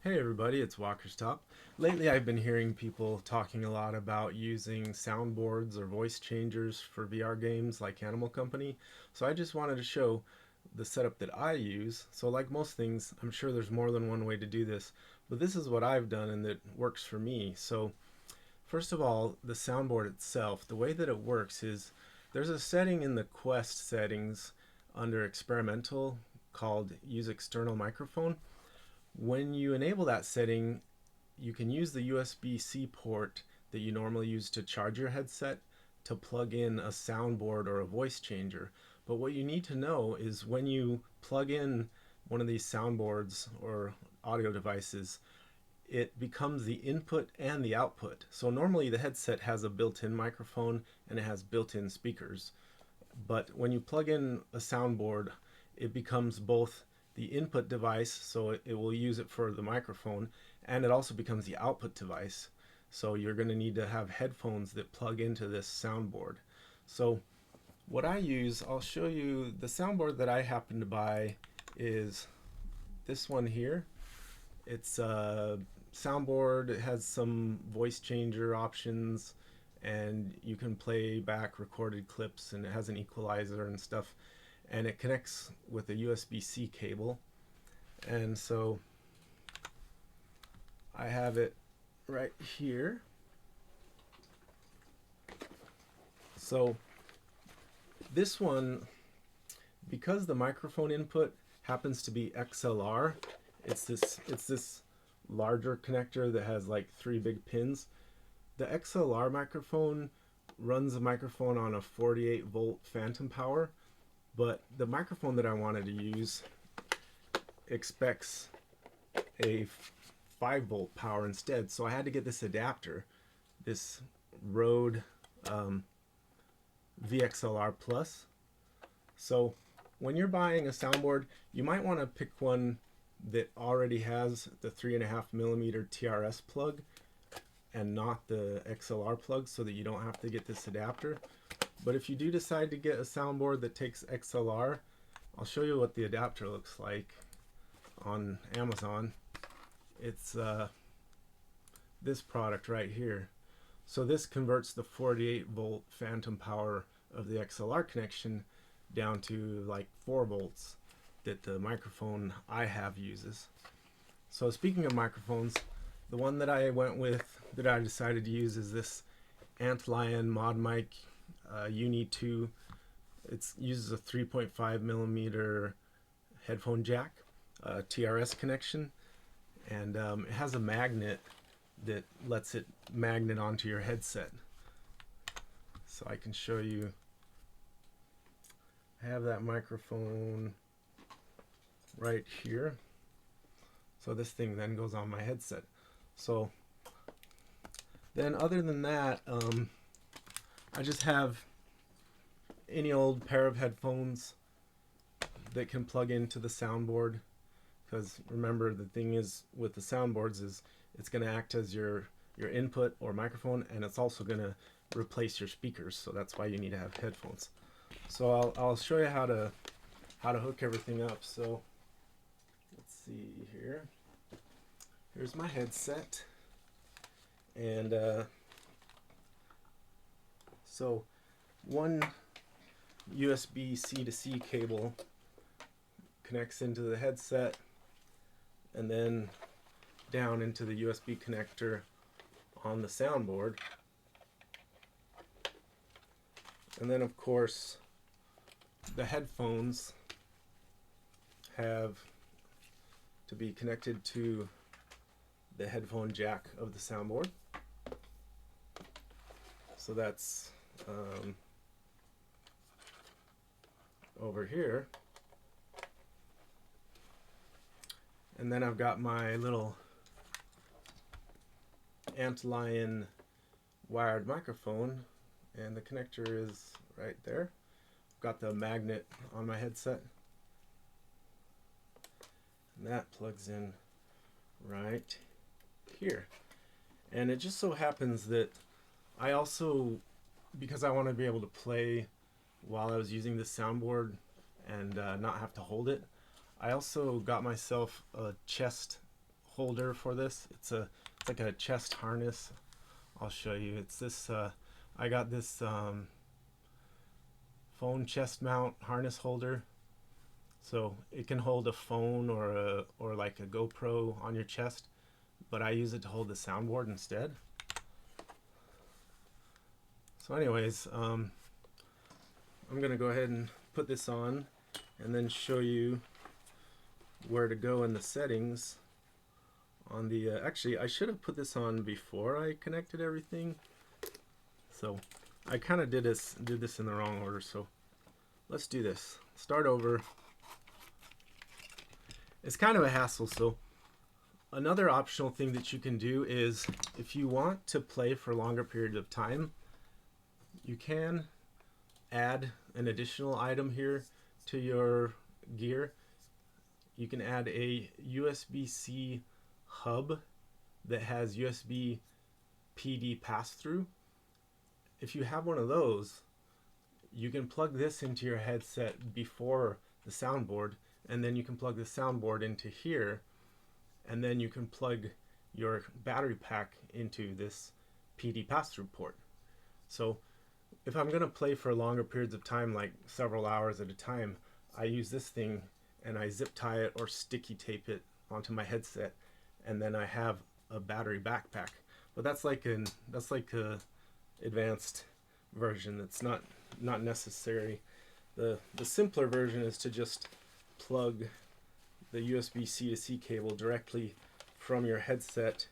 Hey everybody, it's Walker's Top. Lately I've been hearing people talking a lot about using soundboards or voice changers for VR games like Animal Company. So I just wanted to show the setup that I use. So like most things, I'm sure there's more than one way to do this, but this is what I've done and that works for me. So first of all, the soundboard itself, the way that it works is there's a setting in the Quest settings under experimental called use external microphone. When you enable that setting, you can use the USB-C port that you normally use to charge your headset to plug in a soundboard or a voice changer. But what you need to know is when you plug in one of these soundboards or audio devices, it becomes the input and the output. So normally the headset has a built-in microphone and it has built-in speakers. But when you plug in a soundboard, it becomes both the input device, so it will use it for the microphone, and it also becomes the output device. So you're going to need to have headphones that plug into this soundboard. So what I use, I'll show you the soundboard that I happen to buy is this one here. It's a soundboard. It has some voice changer options, and you can play back recorded clips, and it has an equalizer and stuff, and it connects with a USB-C cable. And so I have it right here. So this one, because the microphone input happens to be XLR, it's this larger connector that has like 3 big pins. The XLR microphone runs a microphone on a 48-volt phantom power, but the microphone that I wanted to use expects a 5-volt power instead, so I had to get this adapter, this Rode VXLR Plus. So when you're buying a soundboard, you might want to pick one that already has the 3.5mm TRS plug and not the XLR plug, so that you don't have to get this adapter. But if you do decide to get a soundboard that takes XLR, I'll show you what the adapter looks like on Amazon. It's this product right here. So this converts the 48-volt phantom power of the XLR connection down to like 4 volts that the microphone I have uses. So speaking of microphones, the one that I went with, that I decided to use, is this Antlion Mod Mic Uni 2. It uses a 3.5mm headphone jack, TRS connection, and it has a magnet that lets it magnet onto your headset. So I can show you. I have that microphone right here. So this thing then goes on my headset. So then other than that, I just have any old pair of headphones that can plug into the soundboard, because remember, the thing is with the soundboards is it's going to act as your input or microphone, and it's also going to replace your speakers, so that's why you need to have headphones. So I'll show you how to hook everything up. So let's see here. Here's my headset, and so one USB-C to C cable connects into the headset, and then down into the USB connector on the soundboard. And then of course the headphones have to be connected to the headphone jack of the soundboard. So that's over here. And then I've got my little Antlion wired microphone, and the connector is right there. I've got the magnet on my headset, and that plugs in right here. And it just so happens that I also, because I want to be able to play while I was using this soundboard and not have to hold it, I also got myself a chest holder for this. It's like a chest harness. I'll show you. It's this. I got this phone chest mount harness holder, so it can hold a phone or like a GoPro on your chest, but I use it to hold the soundboard instead. So anyways, I'm gonna go ahead and put this on and then show you where to go in the settings on the actually I should have put this on before I connected everything, so I kind of did this in the wrong order. So let's do this. Start over. It's kind of a hassle. So another optional thing that you can do is if you want to play for longer periods of time, you can add an additional item here to your gear. You can add a USB-C hub that has USB PD pass-through. If you have one of those, you can plug this into your headset before the soundboard, and then you can plug the soundboard into here, and then you can plug your battery pack into this PD pass-through port. So if I'm going to play for longer periods of time, like several hours at a time, I use this thing and I zip tie it or sticky tape it onto my headset, and then I have a battery backpack. But that's like a advanced version. That's not necessary. The simpler version is to just plug the USB C to C cable directly from your headset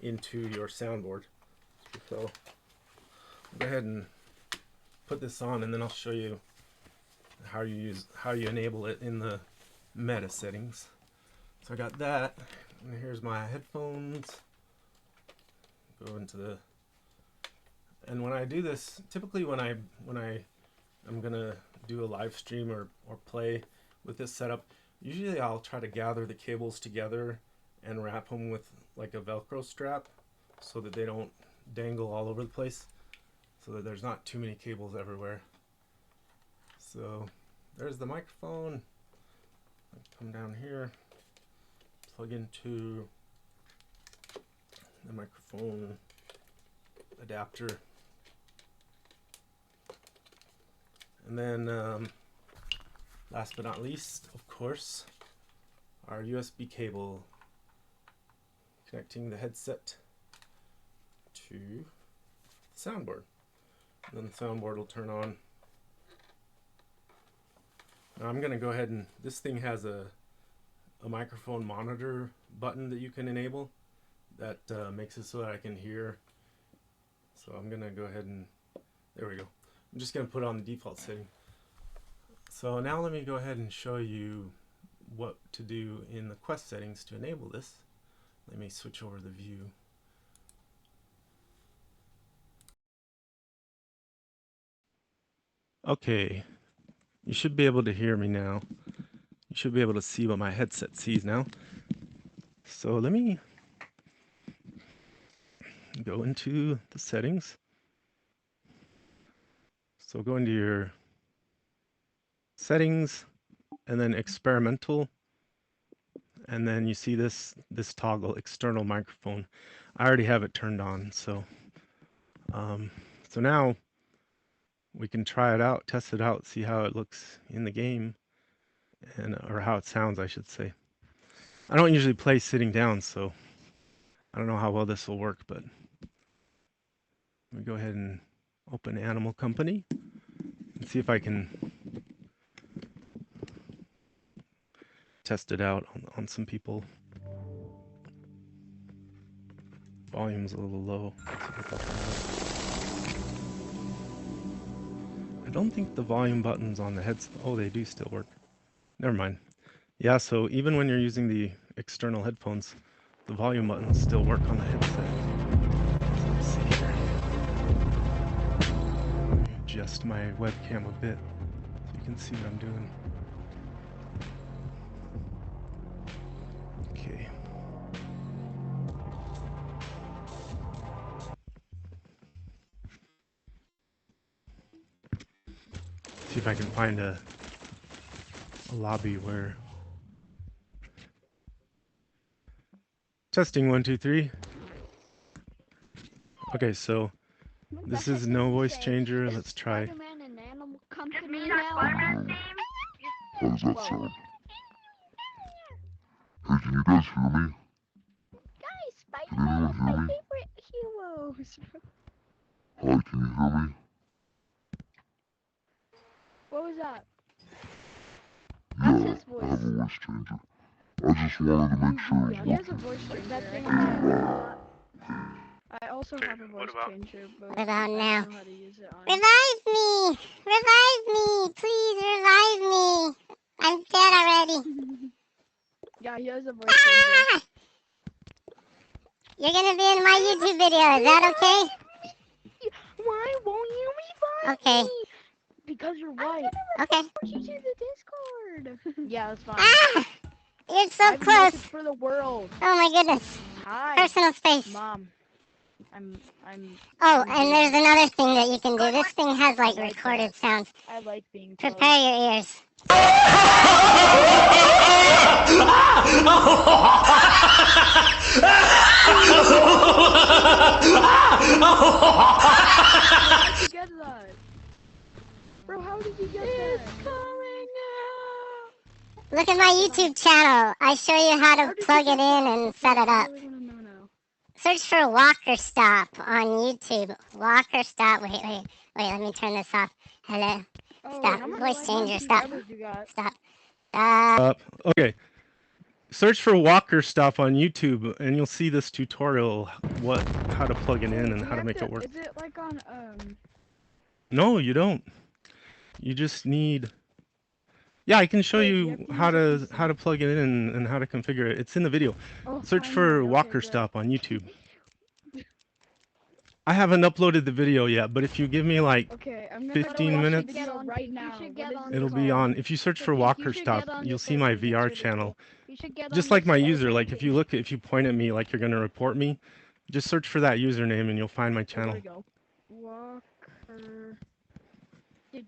into your soundboard. So I'll go ahead and put this on, and then I'll show you how you enable it in the meta settings. So I got that, and here's my headphones. Go into the, and when I do this, typically when I'm gonna do a live stream or play with this setup, usually I'll try to gather the cables together and wrap them with like a Velcro strap so that they don't dangle all over the place, so that there's not too many cables everywhere. So there's the microphone. Come down here, plug into the microphone adapter, and then last but not least, of course, our USB cable connecting the headset to the soundboard. And then the soundboard will turn on. Now I'm going to go ahead and, this thing has a microphone monitor button that you can enable that makes it so that I can hear. So I'm going to go ahead and, there we go. I'm just going to put it on the default setting. So now let me go ahead and show you what to do in the Quest settings to enable this. Let me switch over the view. Okay, you should be able to hear me now. You should be able to see what my headset sees now. So let me go into the settings. So go into your settings and then experimental, and then you see this toggle external microphone. I already have it turned on, so so now we can try it out, test it out, see how it looks in the game, and or how it sounds, I should say. I don't usually play sitting down, so I don't know how well this will work, but let me go ahead and open Animal Company and see if I can test it out on some people. Volume's a little low. I don't think the volume buttons on the headset, oh, they do still work. Never mind. Yeah, so even when you're using the external headphones, the volume buttons still work on the headset. So let's see here. Let me adjust my webcam a bit so you can see what I'm doing. Okay. See if I can find a lobby where Testing 1, 2, 3. Okay, so this is no voice changer. Let's try. Spider-Man an animal company now? How does that sound? Hey, can you guys hear me? Guys, Can anyone Spider-Man is my hear me? favorite heroes. Hi, can you hear me? What was that? Yeah, That's his voice. I have a voice changer. I just wanted to make sure Yeah, it's he has a working. voice changer. That thing I also have a voice changer, but What about I don't now? know how to use it on. Revive me! Revive me! Please revive me! I'm dead already. Yeah, he has a voice changer. Ah! You're gonna be in my YouTube video, is that okay? Why won't you revive Okay. me? Because you're white. Okay. Push you to the Discord. Yeah, that's fine. Ah! You're I so have a close! message for the world. Oh my goodness. Hi, Personal space. Mom. Oh, and there's another thing that you can do. This thing has like like recorded sounds. I like being close. Prepare your ears. How did you get that? Bro, how did you get that? It's coming out. Look at my YouTube channel. I show you how to plug it in and set it up. I really wanna know now. Search for Walker Stop on YouTube. Walker Stop. Wait, let me turn this off. Hello. Oh, Stop. how many Voice changer. Stop. subscribers you got? Stop. Okay. Search for Walker Stop on YouTube, and you'll see this tutorial how to plug it in and how to make it work. Is it like on No, you don't. You just need. Yeah, I can show Wait, you how to plug it in and how to configure it. It's in the video. Oh, Search for finally. Walker Okay, Stop on YouTube. I haven't uploaded the video yet, but if you give me like okay, I'm gonna 15 minutes, right now. it'll be on. If you search for Walker Stop, you'll see my VR channel. Just like my user, like if you point at me like you're gonna report me, just search for that username and you'll find my channel. There we go. Walker.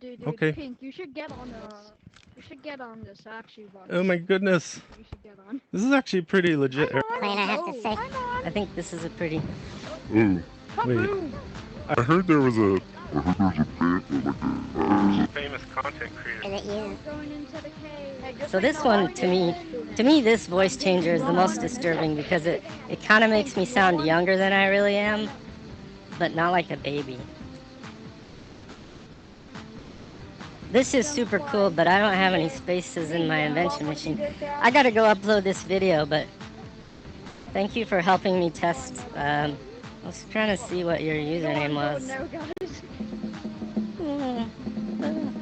Dude, Okay. Pink, you should get on this. You should get on this actually. Oh my goodness. You should get on. This is actually pretty legit. Plain, I have to say. I think this is a pretty. Oh, Wait. I heard there was a Famous content creator. Is it you? Going into the cave. So this one, to me, this voice changer is the most disturbing because it kind of makes me sound younger than I really am, but not like a baby. This is super cool, but I don't have any spaces in my invention machine. I gotta go upload this video, but thank you for helping me test. I was trying to see what your username was.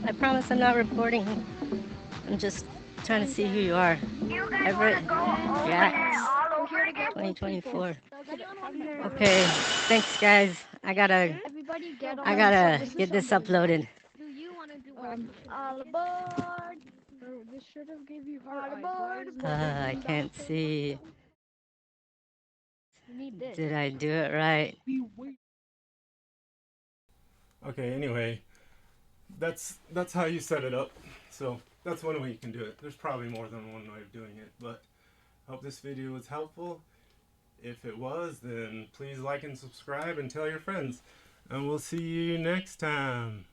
I promise I'm not reporting. I'm just trying to see who you are. Everett Jax, 2024. Okay, thanks guys. I gotta get this uploaded. All aboard! This should have gave you heart eyes. I can't see. Did I do it right? Okay, anyway, that's how you set it up. So that's one way you can do it. There's probably more than one way of doing it, but I hope this video was helpful. If it was, then please like and subscribe and tell your friends. And we'll see you next time.